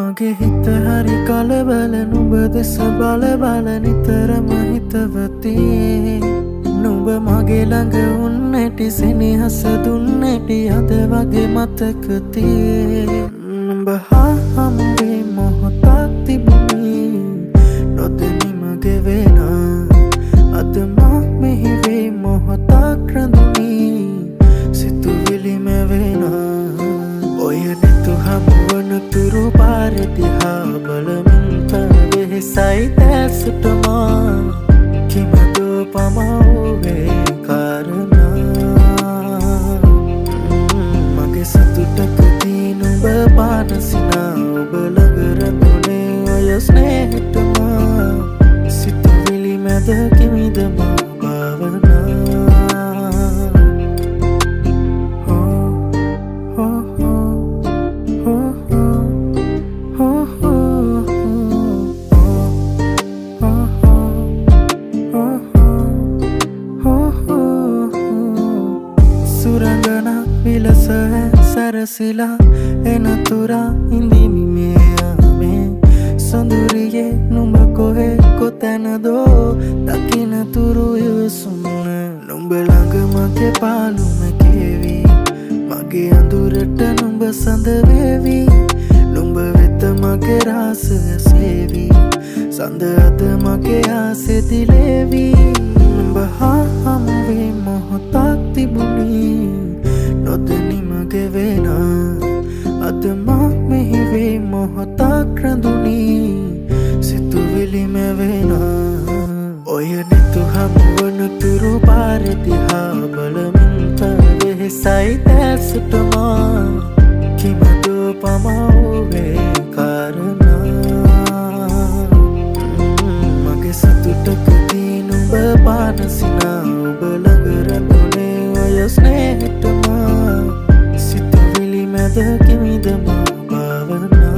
මගේ හිත හරි කලබල නුඹ දෙස බල බල නිතරම හිතවති නුඹ මගේ ළඟ උන්නැටි සෙනෙහස දුන්නැටි අද වගේ මතකති නුඹ හම්බේ මොහොතක් තිබුණි නොදැනීම ගෙවෙන අද මා මෙහි වේ මොහොතක් රැඳුනි සිතුවිලි මැවෙන ඔය නැතු හමුවන තුරු පාර දිහා බලමින් වෙහෙසයි දැසටමා කිමදෝ පමවුවේ කාරණා මගේ සතුටකදී නුඹ පානසිනා ඔබ ළඟ රැඳුනේ ඔය ස්නේහටමා සිතුවිලි මැද කිමිදමා භාවනා සුරංගනා විලස සැරසිලා එනතුරා ඉඳිමි මෙයාමේ සොඳුරියේ නුඹ කොහේ කොතැනදෝ දකිනතුරු යසුන්න නුඹ ළඟ මගේ පාලුම කෙවි මගේ අඳුරට නුඹ සඳ වේවි නුඹ වෙත මගේ රාසය සේවි සඳ අද මගේ ආසෙ දිලේවි නුඹ හම්බේ මොහොතක් තිබුණි නොදැනීම ගෙවෙන අද මා මෙහි වේ මොහොතක් රැඳුනි සිතුවිලි මැවෙන ඔය නැතු හමුවන තුරු පාර දිහා බලමින් වෙහෙසයි දැසටමා කිමදෝ පමවුවේ කාරණා මගේ සතුටකදී නුඹ පානසිනා ඔබ ළඟ රැඳුනේ ඔය ස්නේහටමා සිතුවිලි මැද කිමිදමා භාවනා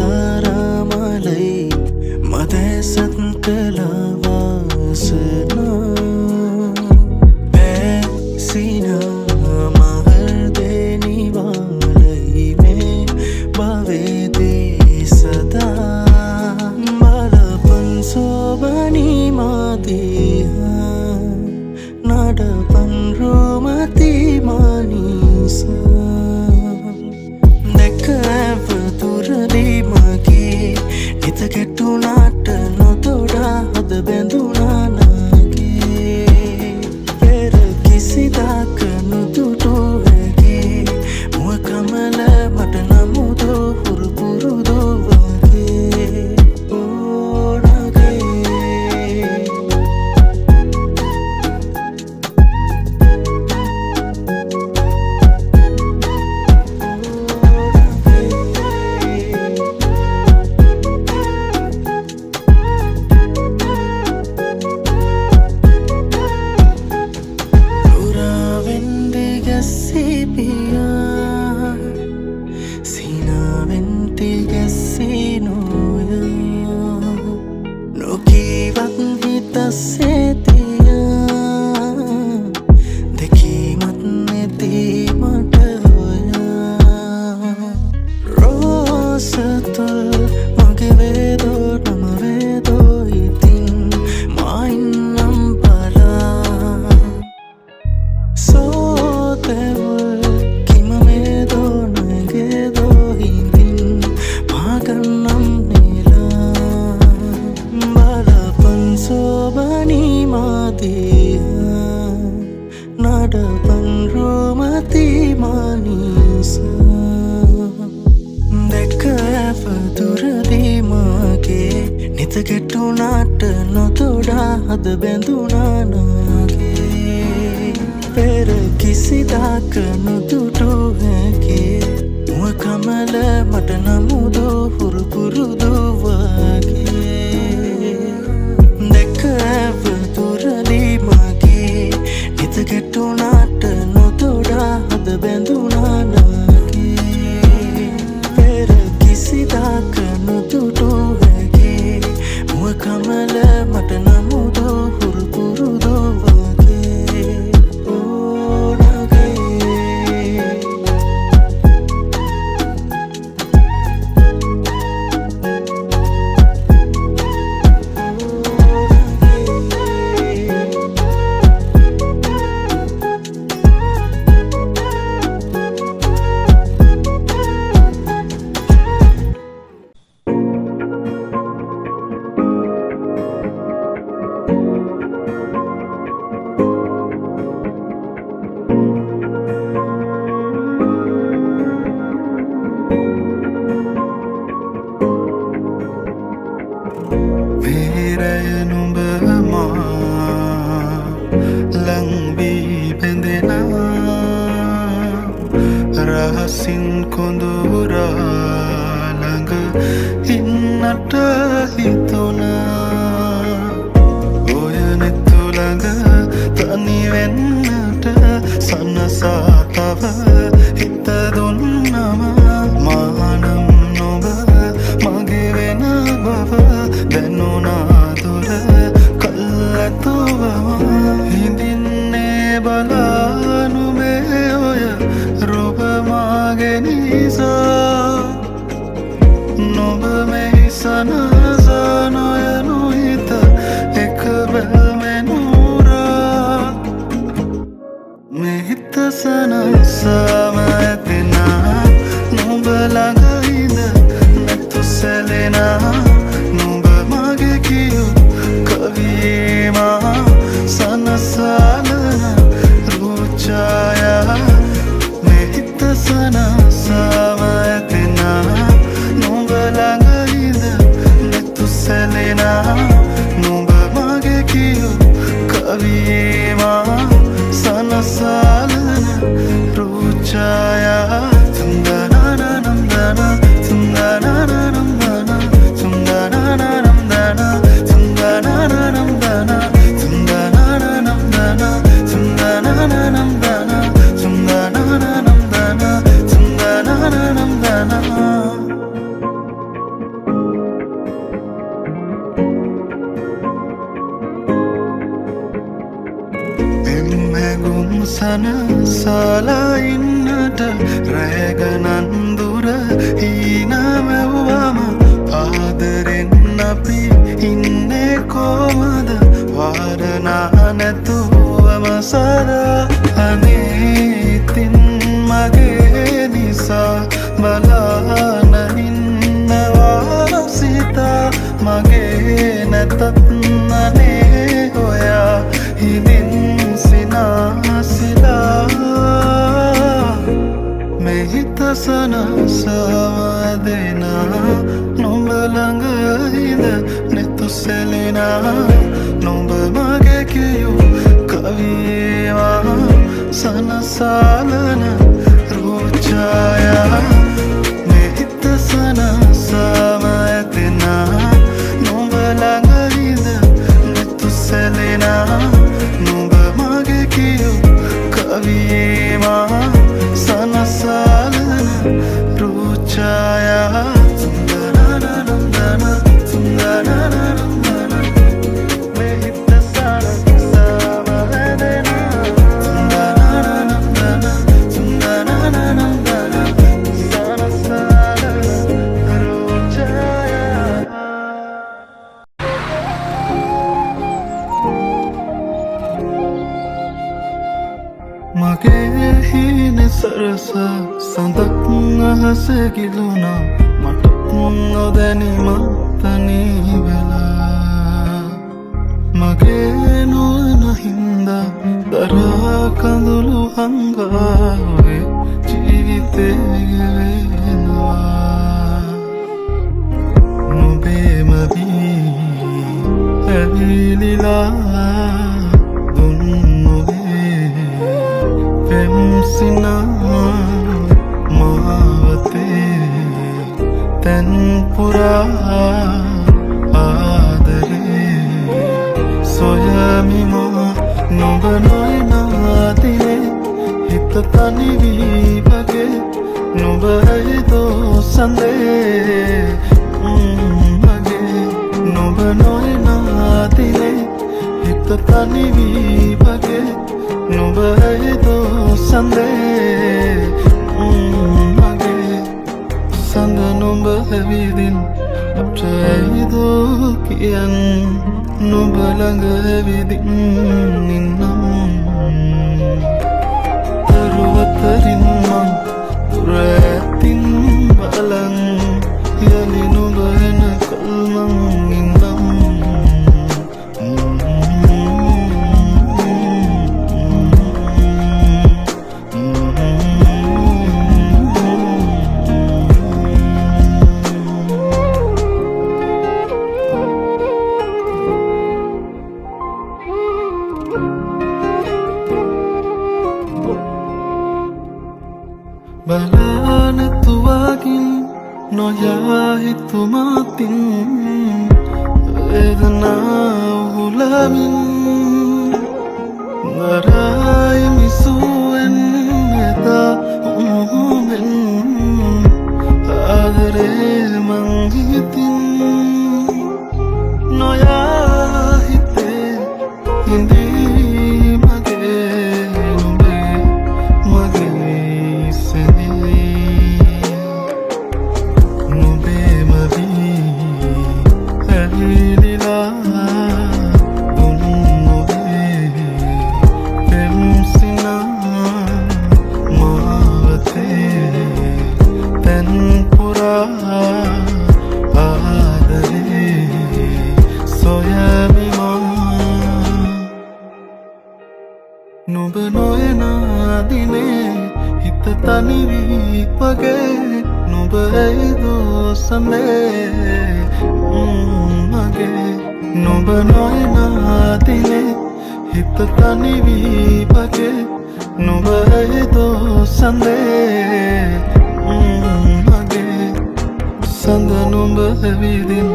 මදරමලයි මදසත් කලවාසනා පැසින මහර්දෙනිවාලයි මේ භවේදී සදා බලපන් සෝබනී මාදිහා නඩපන් රෝමති මානිසා හිත කෙටුනාට නොතොඩා හද බැඳුනා නගේ පෙර කිසිදාක නොදුටු හැකි මුව කමල මට නමුදෝ හුරු පුරුදෝ වගේ ඕනගේ නඩපන් රෝමති මානිසා දැක ඇප දුරදී මගේ නිත කෙටුනාට නොතොඩා හද බැඳුනා නගේ පෙර කිසිදාක නොදුටු හැකි මුව කමල මට නමුදෝ හුරු පුරුදෝ වගේ දැක ඇප මනසින් කොඳුරා ළඟ ඉන්නට හිතුණා ඔය නෙතු ළඟ තනි වෙන්නට සනසා තව හිත දුන්නම මානම් නොබ මගේ වෙන බව දැනුණා දුර කල්ැතුවම හිඳින්නේ බලානුමේ ඔය රූප මාගේ නිසා නොබ මෙහි සනසා නොයනු හිත එක බැල්මෙනුරා මෙහිත සනසාම ඇතිනා නොබ ළඟ ඉඳ නැතු සැලෙනා නොබ මගේ කියු කවීමා සනසාලන රුචායා මෙහිත සනසාම ඇතිනා නොබ ළඟ ඉඳ නැතු සැලෙනා නොබ මගේ කියු කවීමා සනසාලන රුචායා තුන්දනනනම්දන තුන්දනනනම්දන තුන්දනනනම්දන තුන්දනනනම්දන තුන්දනනනම්දන තුන්දනනනම්දන තුන්දනනනම්දන තුන්දනනනම්දන එම්මැගුම් සනසලා ඉන්නට රැගනන් දුර හීනමැව්වම ආදරෙන් අපි ඉන්නේ කොමද වාරනා නැතුවම සදා අනේ ඉතින් මගේ නිසා බලාන ඉන්නවා සිතා මගේ නැතත් අනේ ඔයා හිදින් සිනාසිලා මෙහිත සනසාම දෙනා නොඹ ළඟ ඉඳ නෙතු සැලෙනා නොඹ මගේ කියු කවීවා සනසාලන රුචායා මෙහිත සනසාම ඇතිනා නොඹ ළඟ ඉඳ නෙතු සැලෙනා නොඹ මගේ කියු කවීවා සනසාලන රුචායා තුන්දනනනම්දන තුන්දනනනම්දන මෙහිත සනසාම ඇතිනා තුන්දනනනම්දන තුන්දනනනම්දන සනසාලන රුචායා මගේ හීන සරස සඳක් අහස ගිලුණා මට නොදැනීම තනී වෙලා මගේ නොවන හින්දා දරා කඳුළු හංගාවේ ජීවිතේ ගෙවෙනවා නොබේම වී ඇවිලිලා පෙම්සිනා මාවතේ තැන්පුරා ආදරේ සොයමිමා නොබ නොයනාතිනේ හිත තනිවී වගේ නොබ ඇයිදෝ සඳේ මගේ නොබ නොයනාතිනේ හිත තනිවී වගේ නොබ ඇයිදෝ සඳේ මගේ සඳ නොබ ඇවිදින් අපට ඇයිදෝ කියන් නොබ ළඟ ඇවිදින් ඉන්නම් දරුවතරින් මං දුර ඇතින් බලන් යලි නොබ එන කල්මං ඉන්නම් Bala නොයා හිතුමාතින් වේදනාව හුලමින් නරාය මිසුවෙන් එදා උමුමෙන් ආදරේ මං හිතින් නොයා හිතේ හිඳී මගේ නුඹේ මගේ සෙනේ නුඹේ මවී ඇවිලිලා දුන් නොවේ පෙම්සිනා මාවතේ තැන් පුරා ආදරේ නුඹ නොයන දිනේ හිත තනිවී වගේ නුඹ ඇයිදෝ සඳේ මගේ නුඹ නොයන දිනේ හිත තනිවී වගේ නුඹ ඇයිදෝ සඳේ මගේ සඳ නුඹ ඇවිදින්